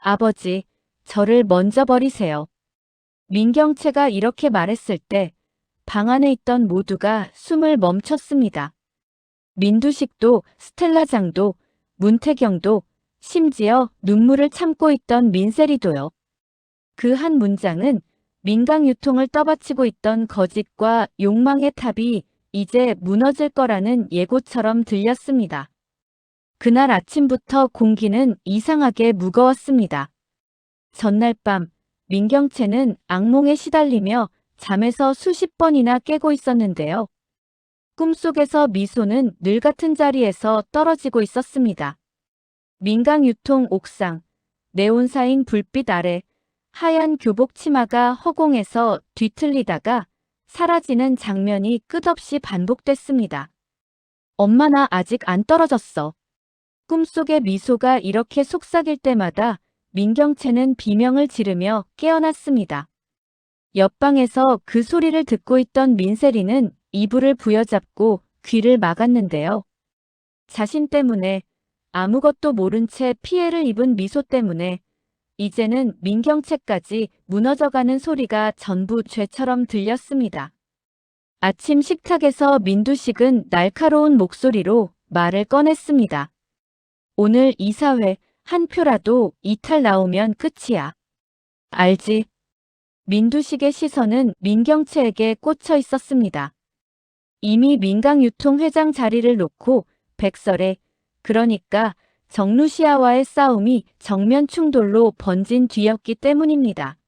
아버지, 저를 먼저 버리세요. 민경채가 이렇게 말했을 때 방 안에 있던 모두가 숨을 멈췄습니다. 민두식도 스텔라장도 문태경도 심지어 눈물을 참고 있던 민세리도요. 그 한 문장은 민강유통을 떠받치고 있던 거짓과 욕망의 탑이 이제 무너질 거라는 예고처럼 들렸습니다. 그날 아침부터 공기는 이상하게 무거웠습니다. 전날 밤 민경채는 악몽에 시달리며 잠에서 수십 번이나 깨고 있었는데요. 꿈속에서 미소는 늘 같은 자리에서 떨어지고 있었습니다. 민강유통 옥상, 네온사인 불빛 아래 하얀 교복 치마가 허공에서 뒤틀리다가 사라지는 장면이 끝없이 반복됐습니다. 엄마 나 아직 안 떨어졌어. 꿈속의 미소가 이렇게 속삭일 때마다 민경채는 비명을 지르며 깨어났습니다. 옆방에서 그 소리를 듣고 있던 민세리는 이불을 부여잡고 귀를 막았는데요. 자신 때문에 아무것도 모른 채 피해를 입은 미소 때문에 이제는 민경채까지 무너져가는 소리가 전부 죄처럼 들렸습니다. 아침 식탁에서 민두식은 날카로운 목소리로 말을 꺼냈습니다. 오늘 이사회 한 표라도 이탈 나오면 끝이야. 알지? 민두식의 시선은 민경채에게 꽂혀 있었습니다. 이미 민강유통 회장 자리를 놓고 백설에, 그러니까 정루시아와의 싸움이 정면 충돌로 번진 뒤였기 때문입니다.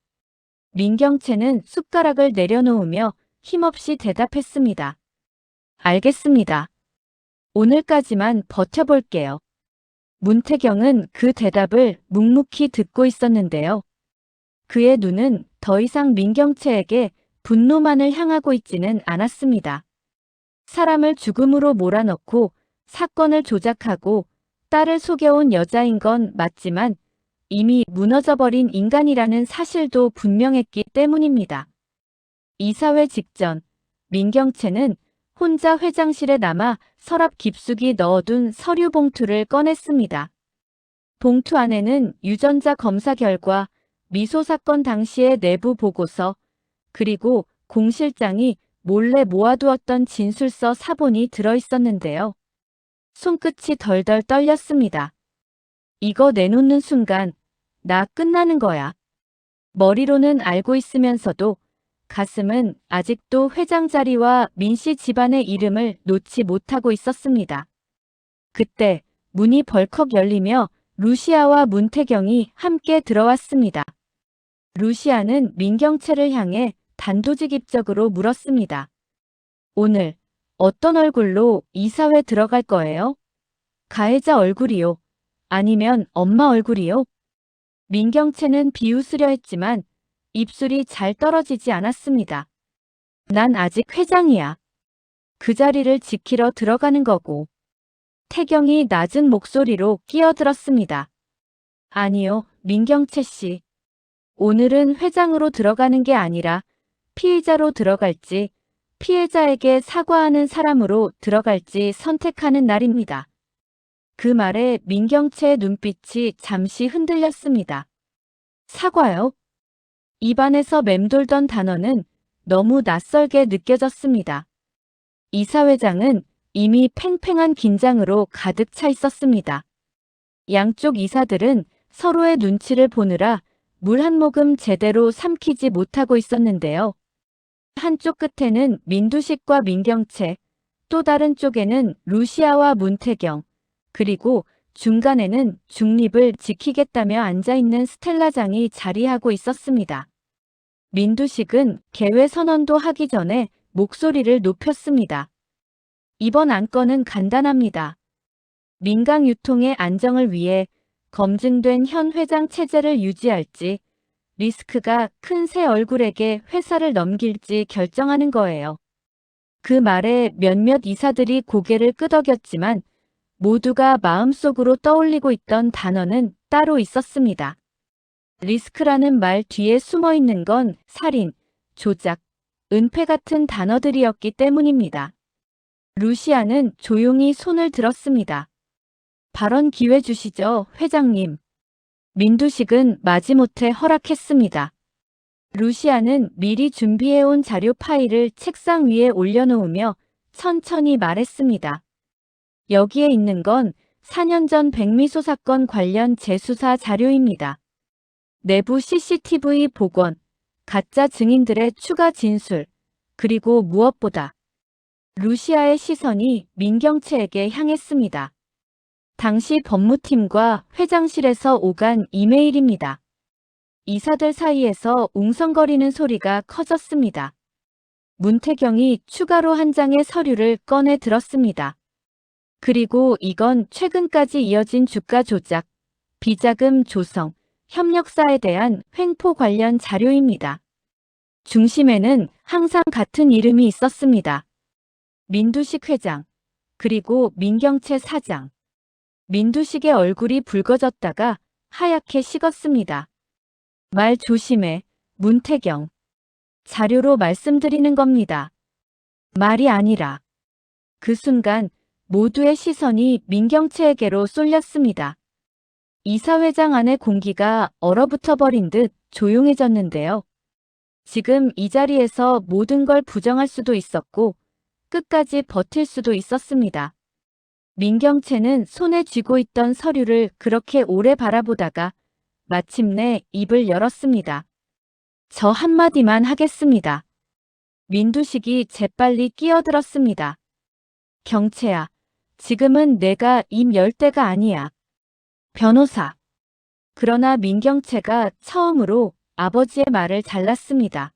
민경채는 숟가락을 내려놓으며 힘없이 대답했습니다. 알겠습니다. 오늘까지만 버텨볼게요. 문태경은 그 대답을 묵묵히 듣고 있었는데요. 그의 눈은 더 이상 민경채에게 분노만을 향하고 있지는 않았습니다. 사람을 죽음으로 몰아넣고 사건을 조작하고 딸을 속여온 여자인 건 맞지만 이미 무너져버린 인간이라는 사실도 분명했기 때문입니다. 이사회 직전 민경채는 혼자 회장실에 남아 서랍 깊숙이 넣어둔 서류 봉투를 꺼냈습니다. 봉투 안에는 유전자 검사 결과, 미소 사건 당시의 내부 보고서, 그리고 공 실장이 몰래 모아두었던 진술서 사본이 들어있었는데요. 손끝이 덜덜 떨렸습니다. 이거 내놓는 순간 나 끝나는 거야. 머리로는 알고 있으면서도 가슴은 아직도 회장 자리와 민씨 집안의 이름을 놓지 못하고 있었습니다. 그때 문이 벌컥 열리며 루시아와 문태경이 함께 들어왔습니다. 루시아는 민경채를 향해 단도직입적으로 물었습니다. 오늘 어떤 얼굴로 이사회 들어갈 거예요? 가해자 얼굴이요? 아니면 엄마 얼굴이요? 민경채는 비웃으려 했지만 입술이 잘 떨어지지 않았습니다. 난 아직 회장이야. 그 자리를 지키러 들어가는 거고. 태경이 낮은 목소리로 끼어들었습니다. 아니요, 민경채 씨. 오늘은 회장으로 들어가는 게 아니라 피의자로 들어갈지 피해자에게 사과하는 사람으로 들어갈지 선택하는 날입니다. 그 말에 민경채의 눈빛이 잠시 흔들렸습니다. 사과요? 입안에서 맴돌던 단어는 너무 낯설게 느껴졌습니다. 이사회장은 이미 팽팽한 긴장으로 가득 차 있었습니다. 양쪽 이사들은 서로의 눈치를 보느라 물 한 모금 제대로 삼키지 못하고 있었는데요. 한쪽 끝에는 민두식과 민경채, 또 다른 쪽에는 루시아와 문태경, 그리고 중간에는 중립을 지키겠다며 앉아있는 스텔라장이 자리하고 있었습니다. 민두식은 개회 선언도 하기 전에 목소리를 높였습니다. 이번 안건은 간단합니다. 민강유통의 안정을 위해 검증된 현 회장 체제를 유지할지 리스크가 큰 새 얼굴에게 회사를 넘길지 결정하는 거예요. 그 말에 몇몇 이사들이 고개를 끄덕였지만 모두가 마음속으로 떠올리고 있던 단어는 따로 있었습니다. 리스크라는 말 뒤에 숨어 있는 건 살인, 조작, 은폐 같은 단어들이었기 때문입니다. 루시아는 조용히 손을 들었습니다. 발언 기회 주시죠, 회장님. 민두식은 마지못해 허락했습니다. 루시아는 미리 준비해온 자료 파일을 책상 위에 올려놓으며 천천히 말했습니다. 여기에 있는 건 4년 전 백미소 사건 관련 재수사 자료입니다. 내부 CCTV 복원, 가짜 증인들의 추가 진술, 그리고 무엇보다 루시아의 시선이 민경채에게 향했습니다. 당시 법무팀과 회장실에서 오간 이메일입니다. 이사들 사이에서 웅성거리는 소리가 커졌습니다. 문태경이 추가로 한 장의 서류를 꺼내 들었습니다. 그리고 이건 최근까지 이어진 주가 조작, 비자금 조성, 협력사에 대한 횡포 관련 자료입니다. 중심에는 항상 같은 이름이 있었습니다. 민두식 회장, 그리고 민경채 사장. 민두식의 얼굴이 붉어졌다가 하얗게 식었습니다. 말 조심해, 문태경. 자료로 말씀드리는 겁니다. 말이 아니라. 그 순간 모두의 시선이 민경채에게로 쏠렸습니다. 이사회장 안의 공기가 얼어붙어 버린 듯 조용해졌는데요. 지금 이 자리에서 모든 걸 부정할 수도 있었고 끝까지 버틸 수도 있었습니다. 민경채는 손에 쥐고 있던 서류를 그렇게 오래 바라보다가 마침내 입을 열었습니다. 저 한마디만 하겠습니다. 민두식이 재빨리 끼어들었습니다. 경채야, 지금은 내가 입 열 때가 아니야. 변호사. 그러나 민경채가 처음으로 아버지의 말을 잘랐습니다.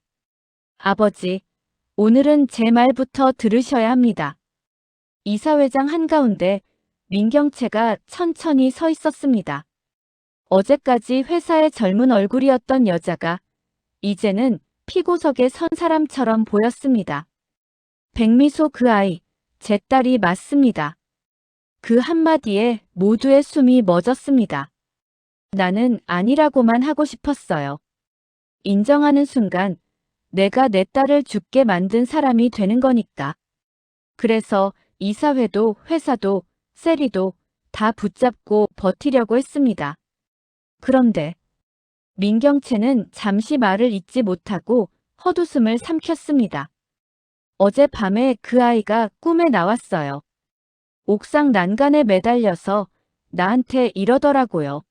아버지, 오늘은 제 말부터 들으셔야 합니다. 이사회장 한가운데 민경채가 천천히 서 있었습니다. 어제까지 회사의 젊은 얼굴이었던 여자가 이제는 피고석에 선 사람처럼 보였습니다. 백미소 그 아이, 제 딸이 맞습니다. 그 한마디에 모두의 숨이 멎었습니다. 나는 아니라고만 하고 싶었어요. 인정하는 순간 내가 내 딸을 죽게 만든 사람이 되는 거니까. 그래서 이사회도 회사도 세리도 다 붙잡고 버티려고 했습니다. 그런데 민경채는 잠시 말을 잇지 못하고 헛웃음을 삼켰습니다. 어젯밤에 그 아이가 꿈에 나왔어요. 옥상 난간에 매달려서 나한테 이러더라고요.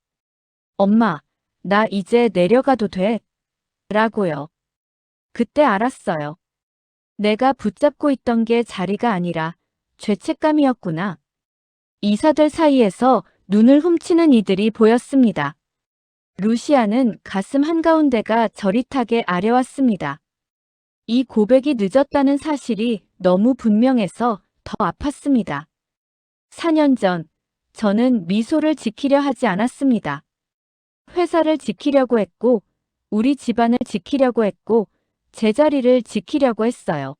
엄마, 나 이제 내려가도 돼? 라고요. 그때 알았어요. 내가 붙잡고 있던 게 자리가 아니라 죄책감이었구나. 이사들 사이에서 눈을 훔치는 이들이 보였습니다. 루시아는 가슴 한가운데가 저릿하게 아려왔습니다. 이 고백이 늦었다는 사실이 너무 분명해서 더 아팠습니다. 4년 전 저는 미소를 지키려 하지 않았습니다. 회사를 지키려고 했고 우리 집안을 지키려고 했고 제자리를 지키려고 했어요.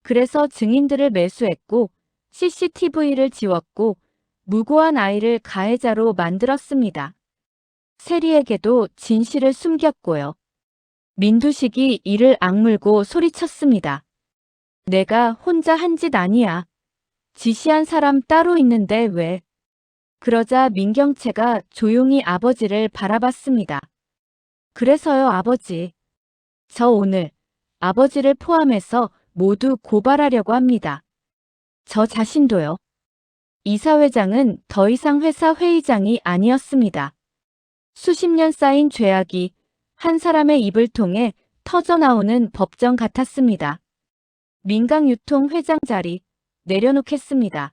그래서 증인들을 매수했고 CCTV를 지웠고 무고한 아이를 가해자로 만들었습니다. 세리에게도 진실을 숨겼고요. 민두식이 이를 악물고 소리쳤습니다. 내가 혼자 한 짓 아니야. 지시한 사람 따로 있는데 왜? 그러자 민경채가 조용히 아버지를 바라봤습니다. 그래서요, 아버지. 저 오늘 아버지를 포함해서 모두 고발하려고 합니다. 저 자신도요. 이사회장은 더 이상 회사 회의장이 아니었습니다. 수십 년 쌓인 죄악이 한 사람의 입을 통해 터져나오는 법정 같았습니다. 민강유통 회장 자리 내려놓겠습니다.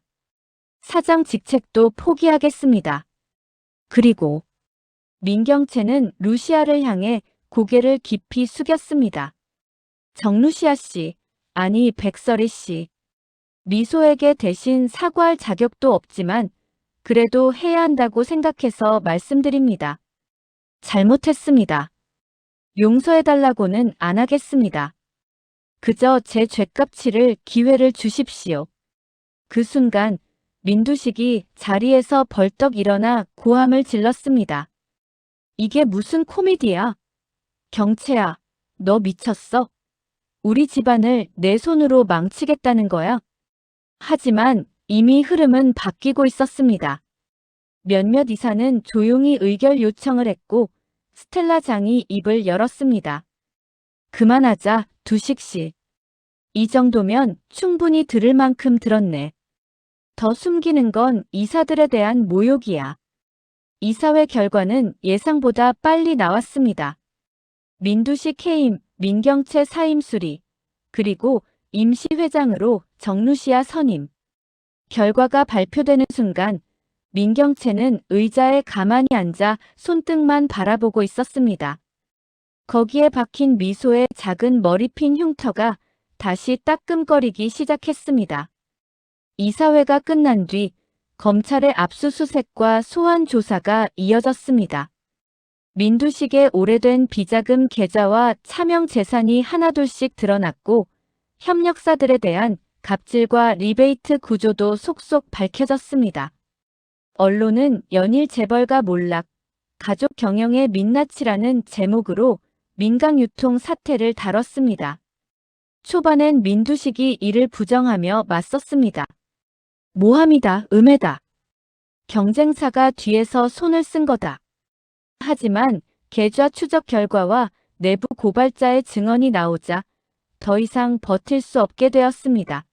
사장 직책도 포기하겠습니다. 그리고 민경채는 루시아를 향해 고개를 깊이 숙였습니다. 정루시아 씨, 아니 백설이 씨. 미소에게 대신 사과할 자격도 없지만 그래도 해야 한다고 생각해서 말씀드립니다. 잘못했습니다. 용서해달라고는 안 하겠습니다. 그저 제 죗값 치를 기회를 주십시오. 그 순간 민두식이 자리에서 벌떡 일어나 고함을 질렀습니다. 이게 무슨 코미디야? 경채야, 너 미쳤어? 우리 집안을 내 손으로 망치겠다는 거야? 하지만 이미 흐름은 바뀌고 있었습니다. 몇몇 이사는 조용히 의결 요청을 했고 스텔라 장이 입을 열었습니다. 그만하자, 두식 씨. 이 정도면 충분히 들을 만큼 들었네. 더 숨기는 건 이사들에 대한 모욕이야. 이사회 결과는 예상보다 빨리 나왔습니다. 민두식 해임, 민경채 사임 수리, 그리고 임시회장으로 정루시아 선임. 결과가 발표되는 순간 민경채는 의자에 가만히 앉아 손등만 바라보고 있었습니다. 거기에 박힌 미소의 작은 머리핀 흉터가 다시 따끔거리기 시작했습니다. 이사회가 끝난 뒤 검찰의 압수수색과 소환 조사가 이어졌습니다. 민두식의 오래된 비자금 계좌와 차명 재산이 하나둘씩 드러났고 협력사들에 대한 갑질과 리베이트 구조도 속속 밝혀졌습니다. 언론은 연일 재벌가 몰락, 가족 경영의 민낯이라는 제목으로 민강유통 사태를 다뤘습니다. 초반엔 민두식이 이를 부정하며 맞섰습니다. 모함이다, 음해다. 경쟁사가 뒤에서 손을 쓴 거다. 하지만 계좌 추적 결과와 내부 고발자의 증언이 나오자 더 이상 버틸 수 없게 되었습니다.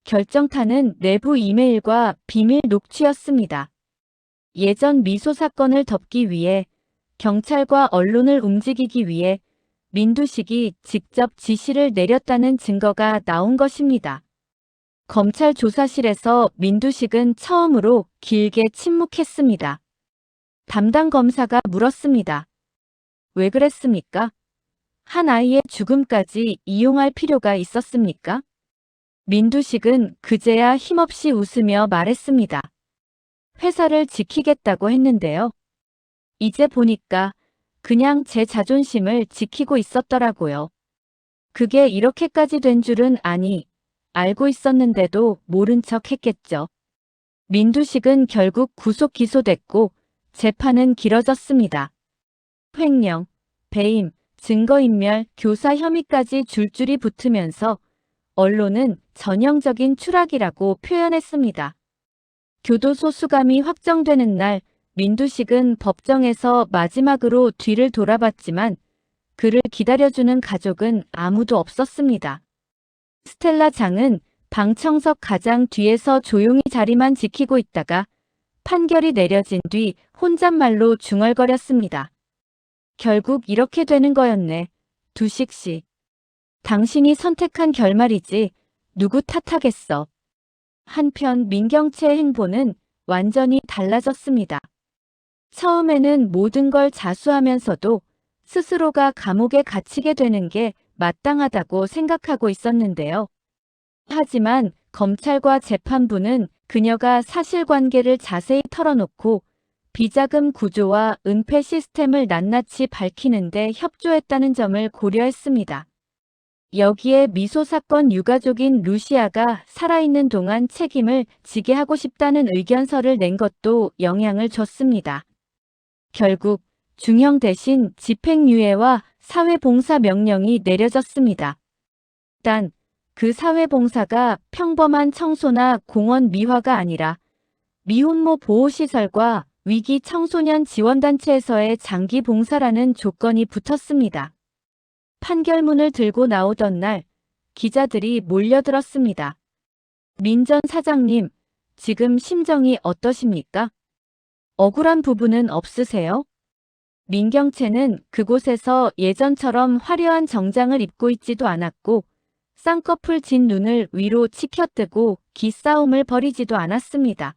결정타는 내부 이메일과 비밀 녹취였습니다. 예전 미소 사건을 덮기 위해 경찰과 언론을 움직이기 위해 민두식이 직접 지시를 내렸다는 증거가 나온 것입니다. 검찰 조사실에서 민두식은 처음으로 길게 침묵했습니다. 담당 검사가 물었습니다. 왜 그랬습니까? 한 아이의 죽음까지 이용할 필요가 있었습니까? 민두식은 그제야 힘없이 웃으며 말했습니다. 회사를 지키겠다고 했는데요. 이제 보니까 그냥 제 자존심을 지키고 있었더라고요. 그게 이렇게까지 된 줄은 알고 있었는데도 모른 척 했겠죠. 민두식은 결국 구속 기소됐고 재판은 길어졌습니다. 횡령, 배임, 증거인멸, 교사 혐의까지 줄줄이 붙으면서 언론은 전형적인 추락이라고 표현했습니다. 교도소 수감이 확정되는 날 민두식은 법정에서 마지막으로 뒤를 돌아봤지만 그를 기다려주는 가족은 아무도 없었습니다. 스텔라 장은 방청석 가장 뒤에서 조용히 자리만 지키고 있다가 판결이 내려진 뒤 혼잣말로 중얼거렸습니다. 결국 이렇게 되는 거였네. 두식 씨. 당신이 선택한 결말이지 누구 탓하겠어. 한편 민경채의 행보는 완전히 달라졌습니다. 처음에는 모든 걸 자수하면서도 스스로가 감옥에 갇히게 되는 게 마땅하다고 생각하고 있었는데요. 하지만 검찰과 재판부는 그녀가 사실관계를 자세히 털어놓고 비자금 구조와 은폐 시스템을 낱낱이 밝히는 데 협조했다는 점을 고려했습니다. 여기에 미소 사건 유가족인 루시아가 살아있는 동안 책임을 지게 하고 싶다는 의견서를 낸 것도 영향을 줬습니다. 결국 중형 대신 집행유예와 사회봉사 명령이 내려졌습니다. 단, 그 사회봉사가 평범한 청소나 공원 미화가 아니라 미혼모 보호시설과 위기 청소년 지원단체에서의 장기 봉사라는 조건이 붙었습니다. 판결문을 들고 나오던 날 기자들이 몰려들었습니다. 민 전 사장님, 지금 심정이 어떠십니까? 억울한 부분은 없으세요? 민경채는 그곳에서 예전처럼 화려한 정장을 입고 있지도 않았고 쌍꺼풀 진 눈을 위로 치켜뜨고 기싸움을 벌이지도 않았습니다.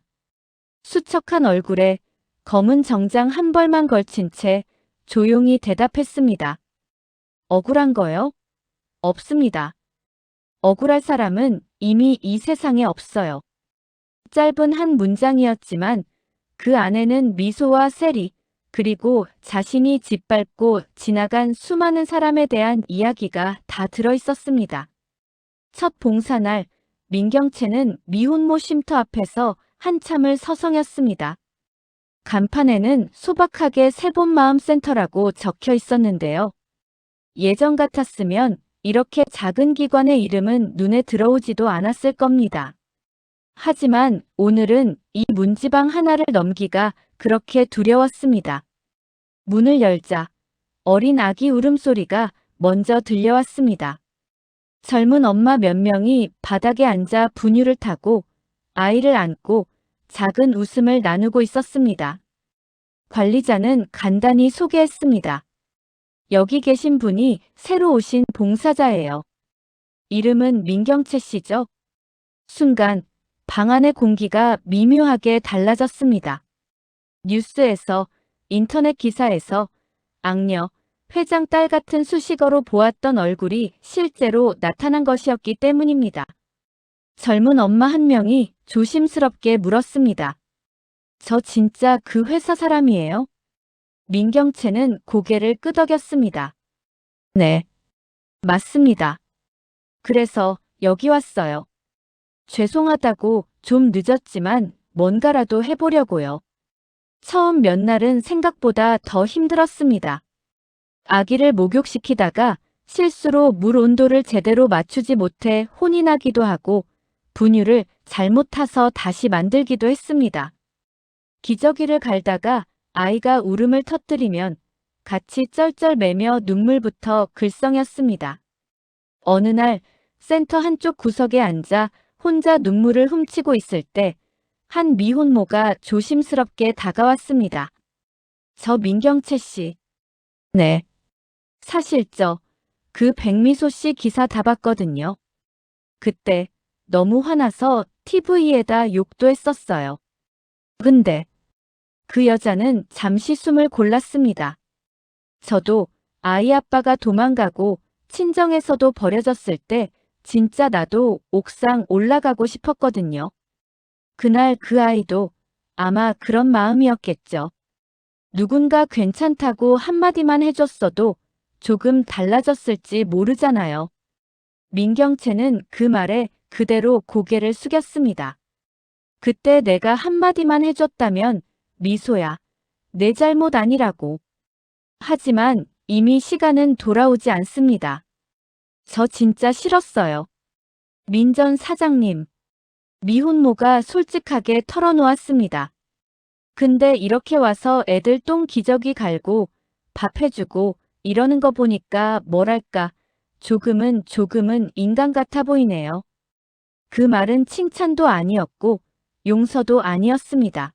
수척한 얼굴에 검은 정장 한 벌만 걸친 채 조용히 대답했습니다. 억울한 거요? 없습니다. 억울할 사람은 이미 이 세상에 없어요. 짧은 한 문장이었지만 그 안에는 미소와 세리, 그리고 자신이 짓밟고 지나간 수많은 사람에 대한 이야기가 다 들어있었습니다. 첫 봉사날, 민경채는 미혼모 쉼터 앞에서 한참을 서성였습니다. 간판에는 소박하게 새봄마음센터라고 적혀 있었는데요. 예전 같았으면 이렇게 작은 기관의 이름은 눈에 들어오지도 않았을 겁니다. 하지만 오늘은 이 문지방 하나를 넘기가 그렇게 두려웠습니다. 문을 열자 어린 아기 울음소리가 먼저 들려왔습니다. 젊은 엄마 몇 명이 바닥에 앉아 분유를 타고 아이를 안고 작은 웃음을 나누고 있었습니다. 관리자는 간단히 소개했습니다. 여기 계신 분이 새로 오신 봉사자예요. 이름은 민경채 씨죠? 순간 방 안의 공기가 미묘하게 달라졌습니다. 뉴스에서, 인터넷 기사에서 악녀, 회장 딸 같은 수식어로 보았던 얼굴이 실제로 나타난 것이었기 때문입니다. 젊은 엄마 한 명이 조심스럽게 물었습니다. 저 진짜 그 회사 사람이에요? 민경채는 고개를 끄덕였습니다. 네, 맞습니다. 그래서 여기 왔어요. 죄송하다고 좀 늦었지만 뭔가라도 해보려고요. 처음 몇 날은 생각보다 더 힘들었습니다. 아기를 목욕시키다가 실수로 물 온도를 제대로 맞추지 못해 혼이 나기도 하고 분유를 잘못 타서 다시 만들기도 했습니다. 기저귀를 갈다가 아이가 울음을 터뜨리면 같이 쩔쩔매며 눈물부터 글썽였습니다. 어느 날 센터 한쪽 구석에 앉아 혼자 눈물을 훔치고 있을 때 한 미혼모가 조심스럽게 다가왔습니다. 저 민경채 씨. 네. 사실 그 백미소 씨 기사 다 봤거든요. 그때 너무 화나서 TV에다 욕도 했었어요. 근데 그 여자는 잠시 숨을 골랐습니다. 저도 아이 아빠가 도망가고 친정에서도 버려졌을 때 진짜 나도 옥상 올라가고 싶었거든요. 그날 그 아이도 아마 그런 마음이었겠죠. 누군가 괜찮다고 한마디만 해줬어도 조금 달라졌을지 모르잖아요. 민경채는 그 말에 그대로 고개를 숙였습니다. 그때 내가 한마디만 해줬다면 미소야, 내 잘못 아니라고. 하지만 이미 시간은 돌아오지 않습니다. 저 진짜 싫었어요. 민전 사장님. 미혼모가 솔직하게 털어놓았습니다. 근데 이렇게 와서 애들 똥 기저귀 갈고 밥 해주고 이러는 거 보니까 뭐랄까 조금은 인간 같아 보이네요. 그 말은 칭찬도 아니었고 용서도 아니었습니다.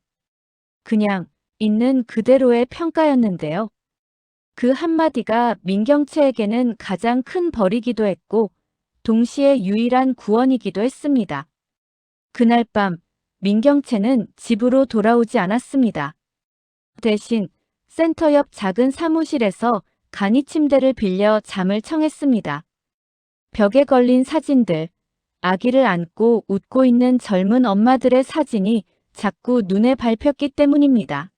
그냥 있는 그대로의 평가였는데요. 그 한마디가 민경채에게는 가장 큰 벌이기도 했고 동시에 유일한 구원이기도 했습니다. 그날 밤 민경채는 집으로 돌아오지 않았습니다. 대신 센터 옆 작은 사무실에서 간이 침대를 빌려 잠을 청했습니다. 벽에 걸린 사진들, 아기를 안고 웃고 있는 젊은 엄마들의 사진이 자꾸 눈에 밟혔기 때문입니다.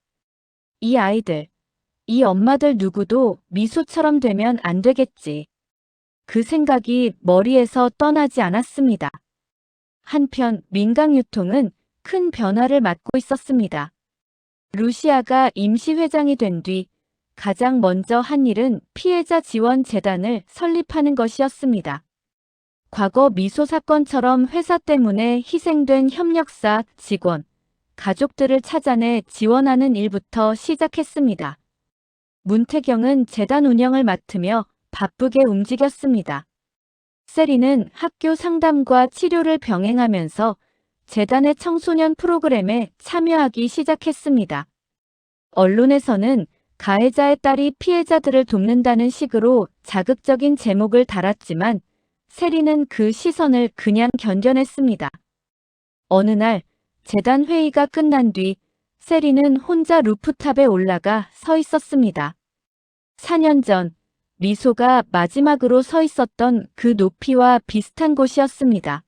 이 아이들, 이 엄마들 누구도 미소처럼 되면 안 되겠지. 그 생각이 머리에서 떠나지 않았습니다. 한편 민강유통은 큰 변화를 맞고 있었습니다. 루시아가 임시회장이 된 뒤 가장 먼저 한 일은 피해자 지원 재단을 설립하는 것이었습니다. 과거 미소 사건처럼 회사 때문에 희생된 협력사, 직원, 가족들을 찾아내 지원하는 일부터 시작했습니다. 문태경은 재단 운영을 맡으며 바쁘게 움직였습니다. 세리는 학교 상담과 치료를 병행하면서 재단의 청소년 프로그램에 참여하기 시작했습니다. 언론에서는 가해자의 딸이 피해자들을 돕는다는 식으로 자극적인 제목을 달았지만 세리는 그 시선을 그냥 견뎌냈습니다. 어느 날 재단 회의가 끝난 뒤 세리는 혼자 루프탑에 올라가 서 있었습니다. 4년 전 미소가 마지막으로 서 있었던 그 높이와 비슷한 곳이었습니다.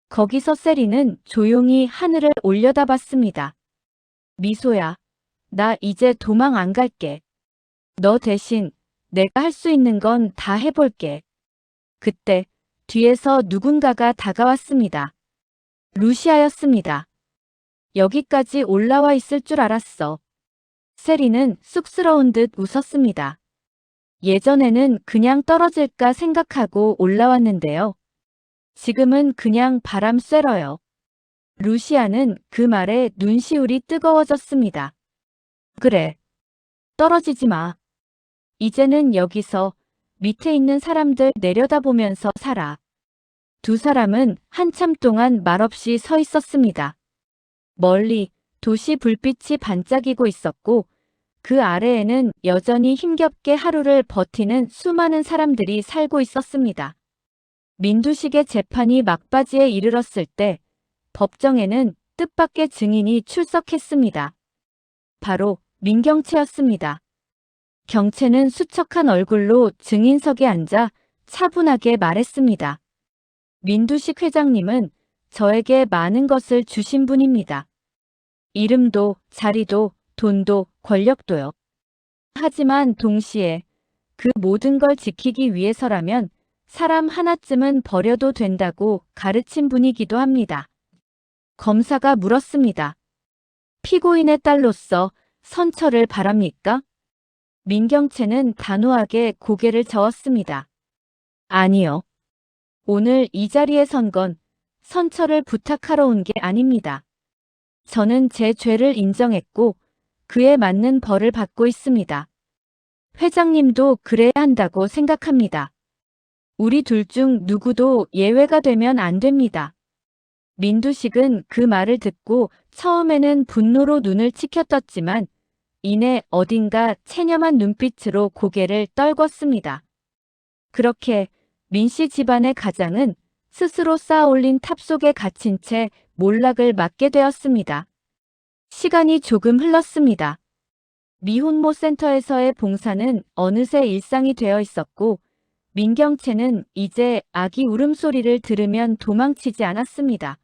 거기서 세리는 조용히 하늘을 올려다봤습니다. 미소야, 나 이제 도망 안 갈게. 너 대신 내가 할 수 있는 건 다 해볼게. 그때 뒤에서 누군가가 다가왔습니다. 루시아였습니다. 여기까지 올라와 있을 줄 알았어. 세리는 쑥스러운 듯 웃었습니다. 예전에는 그냥 떨어질까 생각하고 올라왔는데요. 지금은 그냥 바람 쐬러요. 루시아는 그 말에 눈시울이 뜨거워졌습니다. 그래. 떨어지지 마. 이제는 여기서 밑에 있는 사람들 내려다보면서 살아. 두 사람은 한참 동안 말없이 서 있었습니다. 멀리 도시 불빛이 반짝이고 있었고 그 아래에는 여전히 힘겹게 하루를 버티는 수많은 사람들이 살고 있었습니다. 민두식의 재판이 막바지에 이르렀을 때 법정에는 뜻밖의 증인이 출석했습니다. 바로 민경채였습니다. 경채는 수척한 얼굴로 증인석에 앉아 차분하게 말했습니다. 민두식 회장님은 저에게 많은 것을 주신 분입니다. 이름도, 자리도, 돈도, 권력도요. 하지만 동시에 그 모든 걸 지키기 위해서라면 사람 하나쯤은 버려도 된다고 가르친 분이기도 합니다. 검사가 물었습니다. 피고인의 딸로서 선처를 바랍니까? 민경채는 단호하게 고개를 저었습니다. 아니요. 오늘 이 자리에 선 건 선처를 부탁하러 온 게 아닙니다. 저는 제 죄를 인정했고 그에 맞는 벌을 받고 있습니다. 회장님도 그래야 한다고 생각합니다. 우리 둘 중 누구도 예외가 되면 안 됩니다. 민두식은 그 말을 듣고 처음에는 분노로 눈을 치켜떴지만 이내 어딘가 체념한 눈빛으로 고개를 떨궜습니다. 그렇게 민씨 집안의 가장은 스스로 쌓아올린 탑 속에 갇힌 채 몰락을 맞게 되었습니다. 시간이 조금 흘렀습니다. 미혼모 센터에서의 봉사는 어느새 일상이 되어 있었고 민경채는 이제 아기 울음소리를 들으면 도망치지 않았습니다.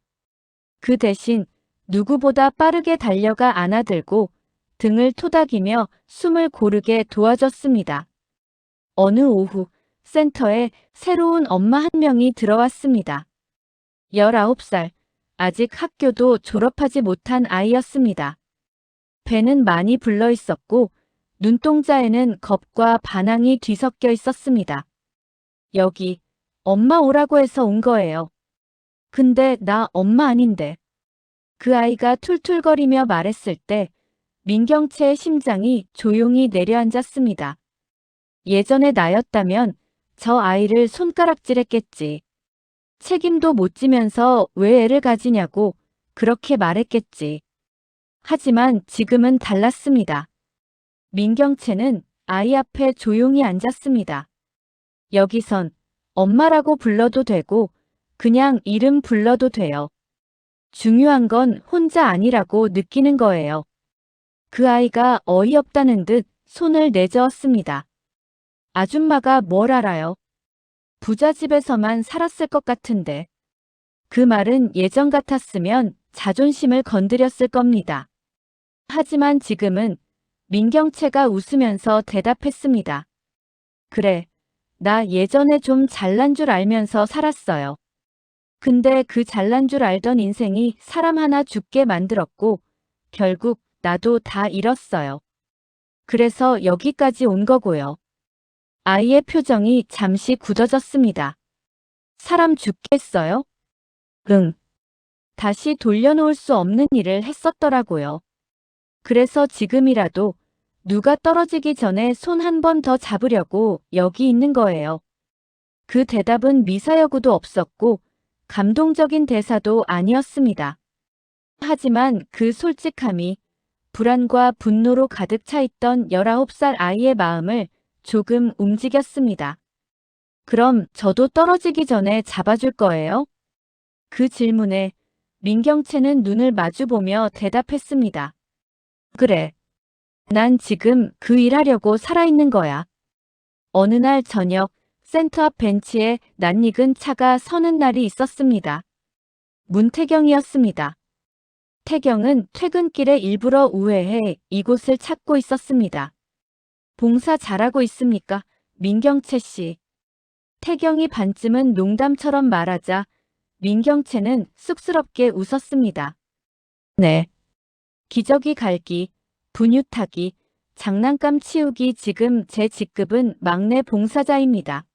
그 대신 누구보다 빠르게 달려가 안아들고 등을 토닥이며 숨을 고르게 도와줬습니다. 어느 오후 센터에 새로운 엄마 한 명이 들어왔습니다. 19살, 아직 학교도 졸업하지 못한 아이였습니다. 배는 많이 불러 있었고 눈동자에는 겁과 반항이 뒤섞여 있었습니다. 여기 엄마 오라고 해서 온 거예요. 근데 나 엄마 아닌데. 그 아이가 툴툴거리며 말했을 때 민경채의 심장이 조용히 내려앉았습니다. 예전에 나였다면 저 아이를 손가락질했겠지. 책임도 못 지면서 왜 애를 가지냐고 그렇게 말했겠지. 하지만 지금은 달랐습니다. 민경채는 아이 앞에 조용히 앉았습니다. 여기선 엄마라고 불러도 되고 그냥 이름 불러도 돼요. 중요한 건 혼자 아니라고 느끼는 거예요. 그 아이가 어이없다는 듯 손을 내저었습니다. 아줌마가 뭘 알아요? 부잣집에서만 살았을 것 같은데. 그 말은 예전 같았으면 자존심을 건드렸을 겁니다. 하지만 지금은 민경채가 웃으면서 대답했습니다. 그래, 나 예전에 좀 잘난 줄 알면서 살았어요. 근데 그 잘난 줄 알던 인생이 사람 하나 죽게 만들었고 결국 나도 다 잃었어요. 그래서 여기까지 온 거고요. 아이의 표정이 잠시 굳어졌습니다. 사람 죽겠어요? 응. 다시 돌려놓을 수 없는 일을 했었더라고요. 그래서 지금이라도 누가 떨어지기 전에 손 한 번 더 잡으려고 여기 있는 거예요. 그 대답은 미사여구도 없었고 감동적인 대사도 아니었습니다. 하지만 그 솔직함이 불안과 분노로 가득 차 있던 19살 아이의 마음을 조금 움직였습니다. 그럼 저도 떨어지기 전에 잡아줄 거예요? 그 질문에 민경채는 눈을 마주보며 대답했습니다. 그래. 난 지금 그 일하려고 살아있는 거야. 어느 날 저녁 센터 앞 벤치에 낯익은 차가 서는 날이 있었습니다. 문태경이었습니다. 태경은 퇴근길에 일부러 우회해 이곳을 찾고 있었습니다. 봉사 잘하고 있습니까? 민경채 씨. 태경이 반쯤은 농담처럼 말하자 민경채는 쑥스럽게 웃었습니다. 네. 기저귀 갈기, 분유 타기, 장난감 치우기 지금 제 직급은 막내 봉사자입니다.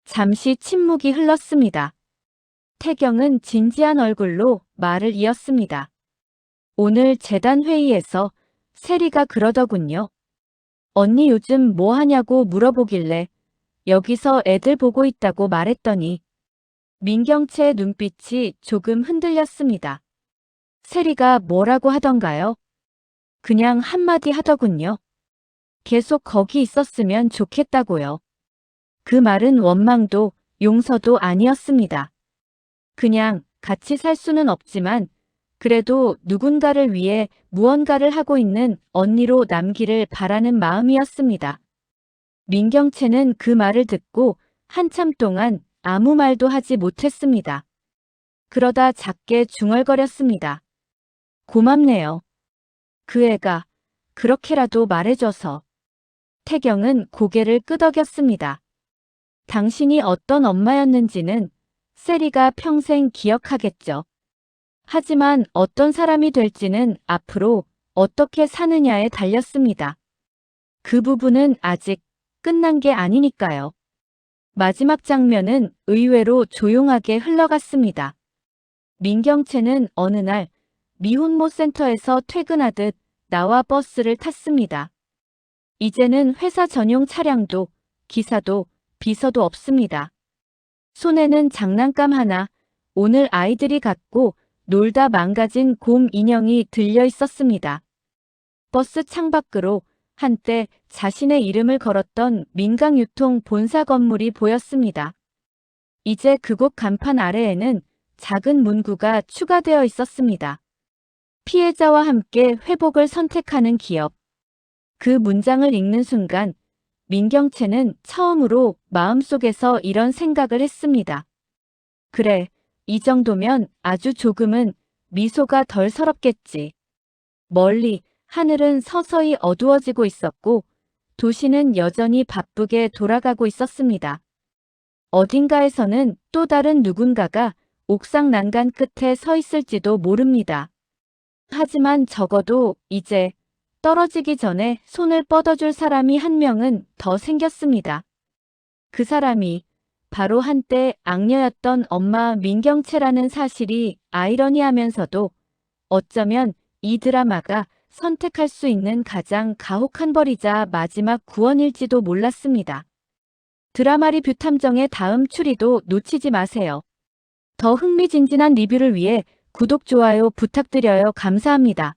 잠시 침묵이 흘렀습니다. 태경은 진지한 얼굴로 말을 이었습니다. 오늘 재단 회의에서 세리가 그러더군요. 언니 요즘 뭐 하냐고 물어보길래 여기서 애들 보고 있다고 말했더니 민경채의 눈빛이 조금 흔들렸습니다. 세리가 뭐라고 하던가요? 그냥 한마디 하더군요. 계속 거기 있었으면 좋겠다고요. 그 말은 원망도 용서도 아니었습니다. 그냥 같이 살 수는 없지만 그래도 누군가를 위해 무언가를 하고 있는 언니로 남기를 바라는 마음이었습니다. 민경채는 그 말을 듣고 한참 동안 아무 말도 하지 못했습니다. 그러다 작게 중얼거렸습니다. 고맙네요. 그 애가 그렇게라도 말해줘서. 태경은 고개를 끄덕였습니다. 당신이 어떤 엄마였는지는 세리가 평생 기억하겠죠. 하지만 어떤 사람이 될지는 앞으로 어떻게 사느냐에 달렸습니다. 그 부분은 아직 끝난 게 아니니까요. 마지막 장면은 의외로 조용하게 흘러갔습니다. 민경채는 어느 날 미혼모 센터에서 퇴근하듯 나와 버스를 탔습니다. 이제는 회사 전용 차량도 기사도 비서도 없습니다. 손에는 장난감 하나, 오늘 아이들이 갖고 놀다 망가진 곰 인형이 들려 있었습니다. 버스 창밖으로 한때 자신의 이름을 걸었던 민강유통 본사 건물이 보였습니다. 이제 그곳 간판 아래에는 작은 문구가 추가되어 있었습니다. 피해자와 함께 회복을 선택하는 기업. 그 문장을 읽는 순간 민경채는 처음으로 마음속에서 이런 생각을 했습니다. 그래, 이 정도면 아주 조금은 미소가 덜 서럽겠지. 멀리 하늘은 서서히 어두워지고 있었고 도시는 여전히 바쁘게 돌아가고 있었습니다. 어딘가에서는 또 다른 누군가가 옥상 난간 끝에 서 있을지도 모릅니다. 하지만 적어도 이제 떨어지기 전에 손을 뻗어줄 사람이 한 명은 더 생겼습니다. 그 사람이 바로 한때 악녀였던 엄마 민경채라는 사실이 아이러니하면서도 어쩌면 이 드라마가 선택할 수 있는 가장 가혹한 벌이자 마지막 구원일지도 몰랐습니다. 드라마 리뷰 탐정의 다음 추리도 놓치지 마세요. 더 흥미진진한 리뷰를 위해 구독, 좋아요 부탁드려요. 감사합니다.